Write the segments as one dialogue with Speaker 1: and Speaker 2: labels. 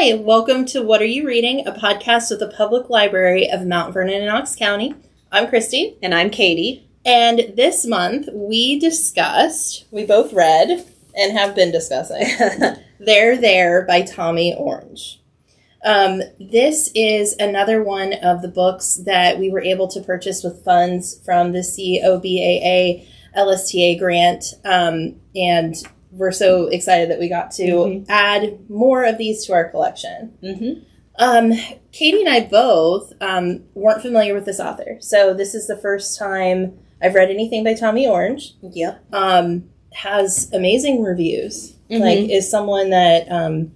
Speaker 1: Hi, welcome to What Are You Reading, a podcast with the Public Library of Mount Vernon and Knox County. I'm Christy.
Speaker 2: And I'm Katie.
Speaker 1: And this month we both read and have been discussing There, There by Tommy Orange. This is another one of the books that we were able to purchase with funds from the COBAA LSTA grant, and we're so excited that we got to add more of these to our collection. Katie and I both weren't familiar with this author, so this is the first time I've read anything by Tommy Orange.
Speaker 2: Yep.
Speaker 1: Has amazing reviews. Like, is someone that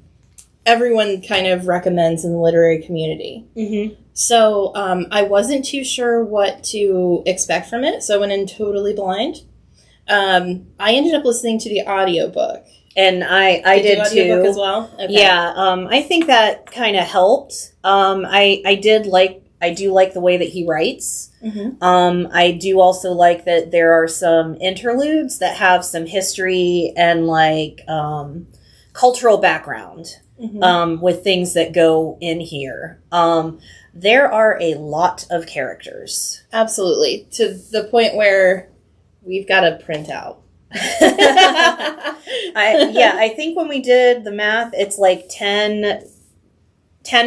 Speaker 1: everyone kind of recommends in the literary community. So I wasn't too sure what to expect from it, so I went in totally blind. I ended up listening to the audiobook.
Speaker 2: And I did too.
Speaker 1: Audiobook as well? Okay.
Speaker 2: Yeah, I think that kind of helped. I do like the way that he writes. I do also like that there are some interludes that have some history and cultural background with things that go in here. There are a lot of characters.
Speaker 1: Absolutely. To the point where we've got to print out.
Speaker 2: I think when we did the math, it's like 10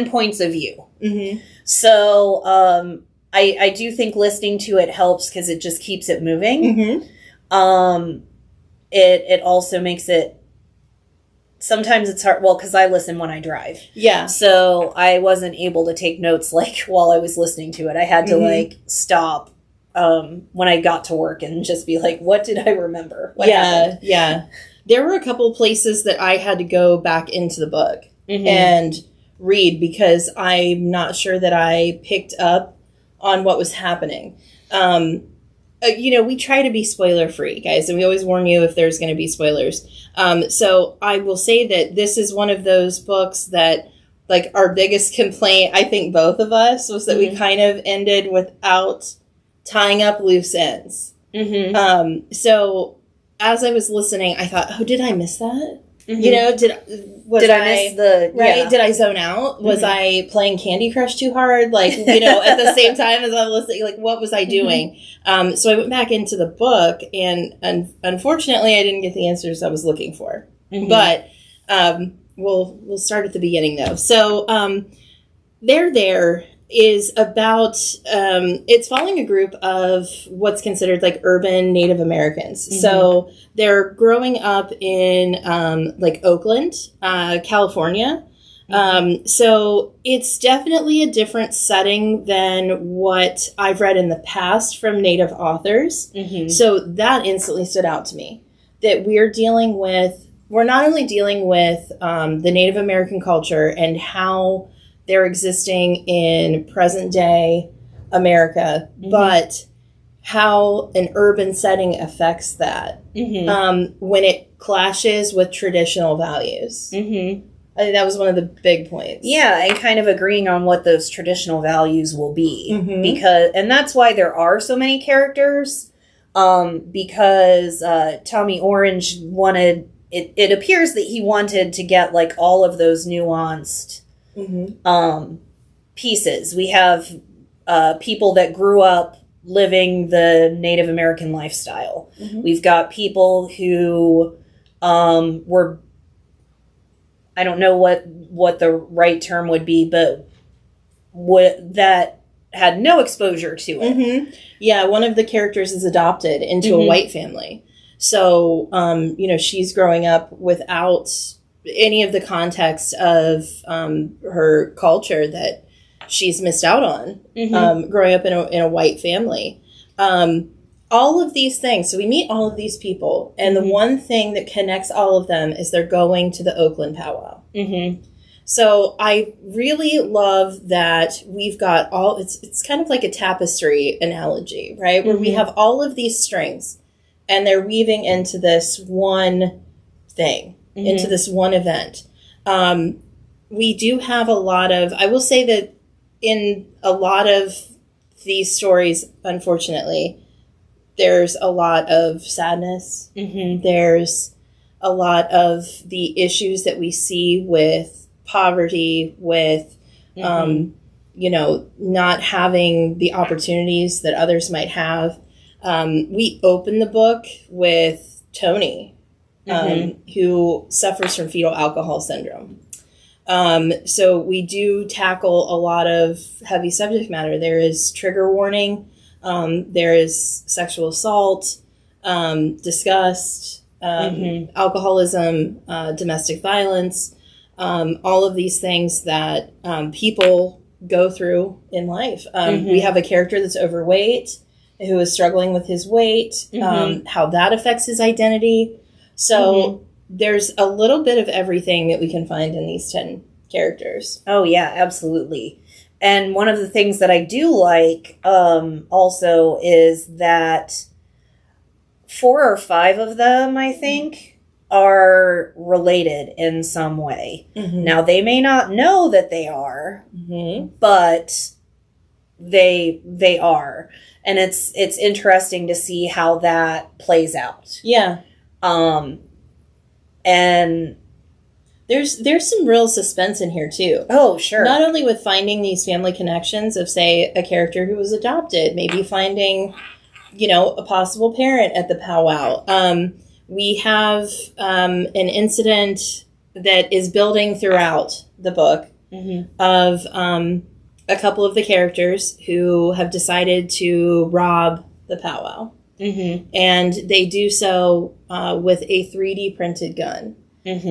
Speaker 2: points of view. So I do think listening to it helps because it just keeps it moving. It also makes it, sometimes it's hard, well, because I listen when I drive.
Speaker 1: Yeah.
Speaker 2: So I wasn't able to take notes while I was listening to it. I had to stop when I got to work and just be like, what did I remember? What happened?
Speaker 1: Yeah. There were a couple places that I had to go back into the book and read because I'm not sure that I picked up on what was happening. We try to be spoiler free, guys, and we always warn you if there's going to be spoilers. So I will say that this is one of those books that, like, our biggest complaint, I think both of us, was that we kind of ended without tying up loose ends. So as I was listening, I thought, oh, did I miss that? Did I
Speaker 2: miss the
Speaker 1: right?
Speaker 2: Yeah.
Speaker 1: Did I zone out? Was I playing Candy Crush too hard? At the same time as I'm listening, what was I doing? So I went back into the book, and unfortunately, I didn't get the answers I was looking for. But we'll start at the beginning though. So There is about it's following a group of what's considered like urban Native Americans. So they're growing up in Oakland, California. So it's definitely a different setting than what I've read in the past from Native authors. So that instantly stood out to me, that we're not only dealing with the Native American culture and how they're existing in present day America, but how an urban setting affects that when it clashes with traditional values. I think that was one of the big points.
Speaker 2: Yeah, and kind of agreeing on what those traditional values will be. And that's why there are so many characters, because Tommy Orange wanted, it appears that he wanted to get all of those nuanced pieces. We have people that grew up living the Native American lifestyle. We've got people who were, I don't know what the right term would be, but that had no exposure to it.
Speaker 1: Yeah, one of the characters is adopted into a white family. So, she's growing up without any of the context of her culture that she's missed out on, growing up in a white family. All of these things. So we meet all of these people, and the one thing that connects all of them is they're going to the Oakland powwow. So I really love that we've got it's kind of like a tapestry analogy, right? Where we have all of these strings, and they're weaving into this one thing. Into this one event. We do have a lot of, I will say that in a lot of these stories, unfortunately, there's a lot of sadness. There's a lot of the issues that we see with poverty, with, not having the opportunities that others might have. We open the book with Tony, who suffers from fetal alcohol syndrome. So we do tackle a lot of heavy subject matter. There is trigger warning. There is sexual assault, disgust, alcoholism, domestic violence, all of these things that people go through in life. We have a character that's overweight, who is struggling with his weight, how that affects his identity. So there's a little bit of everything that we can find in these 10 characters.
Speaker 2: Oh, yeah, absolutely. And one of the things that I do like also is that 4 or 5 of them, I think, are related in some way. Now, they may not know that they are, but they are. And it's interesting to see how that plays out.
Speaker 1: Yeah.
Speaker 2: And
Speaker 1: there's some real suspense in here too.
Speaker 2: Oh, sure.
Speaker 1: Not only with finding these family connections of, say, a character who was adopted, maybe finding, a possible parent at the powwow. We have an incident that is building throughout the book of a couple of the characters who have decided to rob the powwow. And they do so with a 3D printed gun.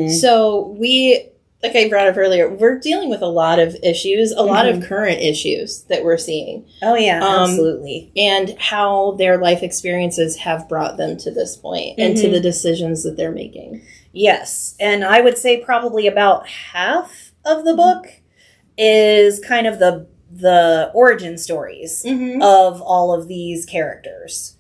Speaker 1: So we, like I brought up earlier, we're dealing with a lot of issues, a lot of current issues that we're seeing.
Speaker 2: Oh, yeah, absolutely.
Speaker 1: And how their life experiences have brought them to this point and to the decisions that they're making.
Speaker 2: Yes. And I would say probably about half of the book is kind of the origin stories of all of these characters.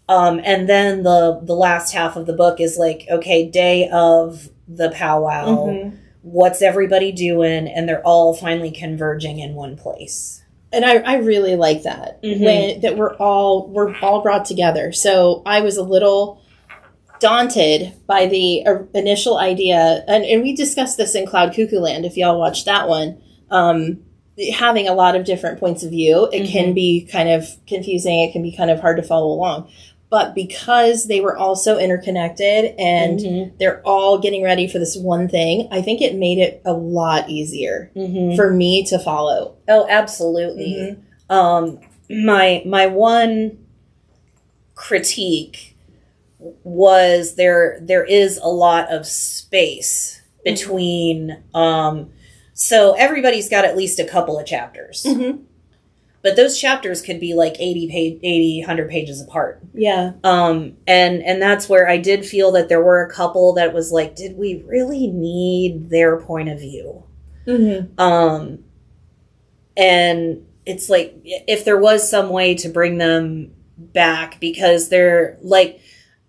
Speaker 2: And then the last half of the book is like, okay, day of the powwow, what's everybody doing? And they're all finally converging in one place.
Speaker 1: And I really like that, that we're all brought together. So I was a little daunted by the initial idea, and we discussed this in Cloud Cuckoo Land, if y'all watched that one, having a lot of different points of view. It can be kind of confusing. It can be kind of hard to follow along. But because they were all so interconnected and they're all getting ready for this one thing, I think it made it a lot easier for me to follow.
Speaker 2: Oh, absolutely. My one critique was there is a lot of space between, so everybody's got at least a couple of chapters. But those chapters could be like 100 pages apart.
Speaker 1: Yeah.
Speaker 2: And that's where I did feel that there were a couple that was like, did we really need their point of view? And it's like, if there was some way to bring them back, because they're like,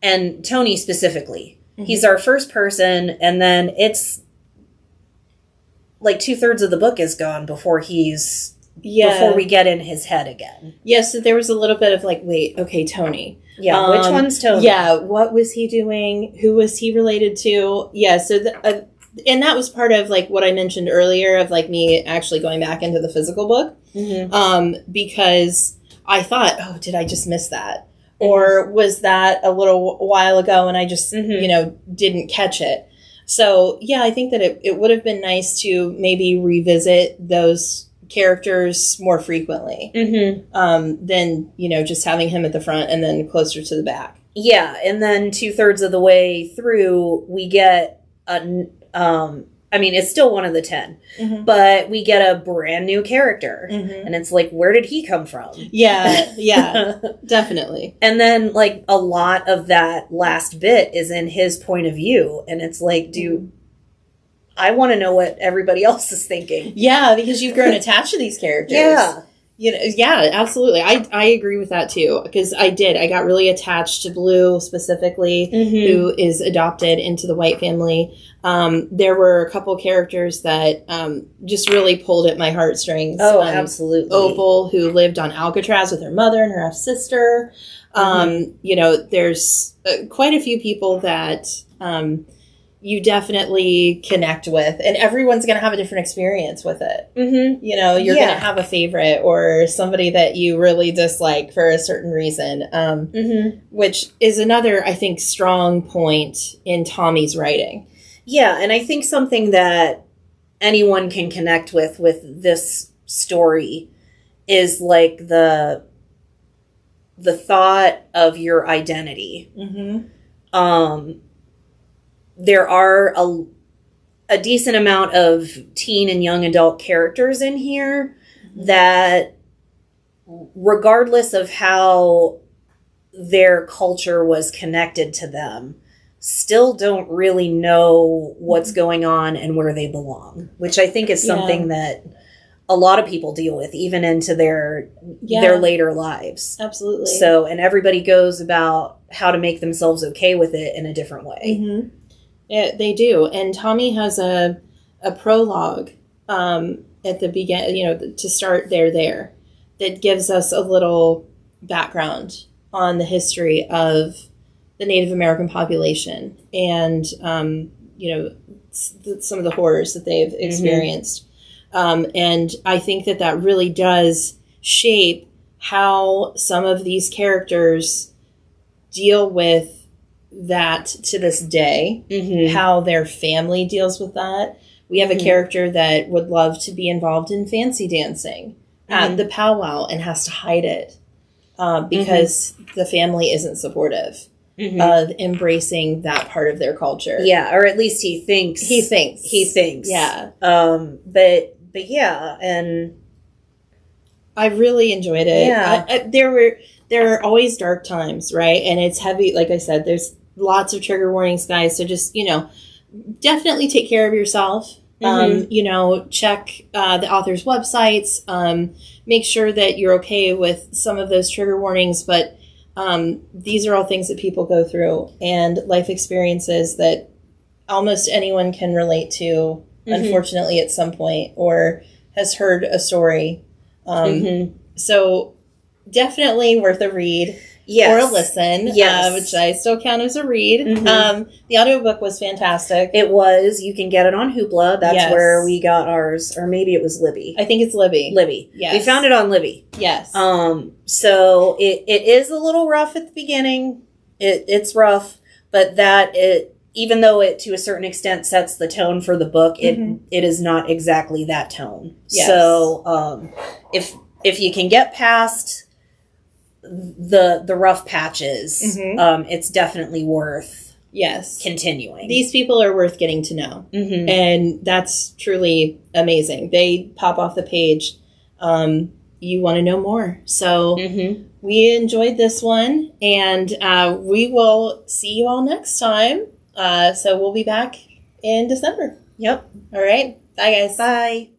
Speaker 2: and Tony specifically, he's our first person, and then it's like 2/3 of the book is gone before before we get in his head again.
Speaker 1: Yes, so there was a little bit of like, wait, okay, Tony.
Speaker 2: Yeah, which one's Tony?
Speaker 1: Yeah, what was he doing? Who was he related to? Yeah, so, and that was part of like what I mentioned earlier of like me actually going back into the physical book. Because I thought, oh, did I just miss that? Or was that a little while ago and I just, didn't catch it? So, yeah, I think that it would have been nice to maybe revisit those characters more frequently than, just having him at the front and then closer to the back.
Speaker 2: Yeah, and then 2/3 of the way through, we get it's still one of the 10, but we get a brand new character, and it's like, where did he come from?
Speaker 1: Yeah, definitely.
Speaker 2: And then, like, a lot of that last bit is in his point of view, and it's like, I want to know what everybody else is thinking.
Speaker 1: Yeah, because you've grown attached to these characters.
Speaker 2: Yeah.
Speaker 1: Yeah, absolutely. I agree with that too, because I got really attached to Blue specifically, who is adopted into the White family. There were a couple characters that just really pulled at my heartstrings.
Speaker 2: Oh, absolutely.
Speaker 1: Opal, who lived on Alcatraz with her mother and her half-sister. There's quite a few people that you definitely connect with, and everyone's going to have a different experience with it.
Speaker 2: Mm-hmm.
Speaker 1: You know, you're going to have a favorite or somebody that you really dislike for a certain reason, which is another, I think, strong point in Tommy's writing.
Speaker 2: Yeah, and I think something that anyone can connect with this story is like the thought of your identity. There are a decent amount of teen and young adult characters in here that, regardless of how their culture was connected to them, still don't really know what's going on and where they belong, which I think is something that a lot of people deal with, even into their later lives.
Speaker 1: Absolutely.
Speaker 2: So, and everybody goes about how to make themselves okay with it in a different way.
Speaker 1: Yeah, they do. And Tommy has a prologue at the beginning, you know, to start there, that gives us a little background on the history of the Native American population and, you know, some of the horrors that they've experienced. And I think that really does shape how some of these characters deal with that to this day, how their family deals with that. We have a character that would love to be involved in fancy dancing at the powwow and has to hide it because the family isn't supportive of embracing that part of their culture.
Speaker 2: Yeah, or at least he thinks.
Speaker 1: Yeah.
Speaker 2: But yeah, and
Speaker 1: I really enjoyed it.
Speaker 2: Yeah.
Speaker 1: There are always dark times, right? And it's heavy. Like I said, there's lots of trigger warnings, guys. So just, you know, definitely take care of yourself. You know, check the author's websites. Make sure that you're okay with some of those trigger warnings. But these are all things that people go through and life experiences that almost anyone can relate to, unfortunately, at some point, or has heard a story. So definitely worth a read. Or a listen, which I still count as a read. The audiobook was fantastic.
Speaker 2: It was. You can get it on Hoopla. That's where we got ours. Or maybe it was Libby.
Speaker 1: I think it's Libby.
Speaker 2: Libby.
Speaker 1: Yes.
Speaker 2: We found it on Libby.
Speaker 1: Yes.
Speaker 2: So it is a little rough at the beginning. It's rough, but even though it to a certain extent sets the tone for the book, it is not exactly that tone.
Speaker 1: Yes.
Speaker 2: So if you can get past the rough patches, it's definitely worth continuing.
Speaker 1: These people are worth getting to know, and that's truly amazing. They pop off the page. You want to know more, so we enjoyed this one, and we will see you all next time. So we'll be back in December.
Speaker 2: Yep.
Speaker 1: All right. Bye, guys.
Speaker 2: Bye.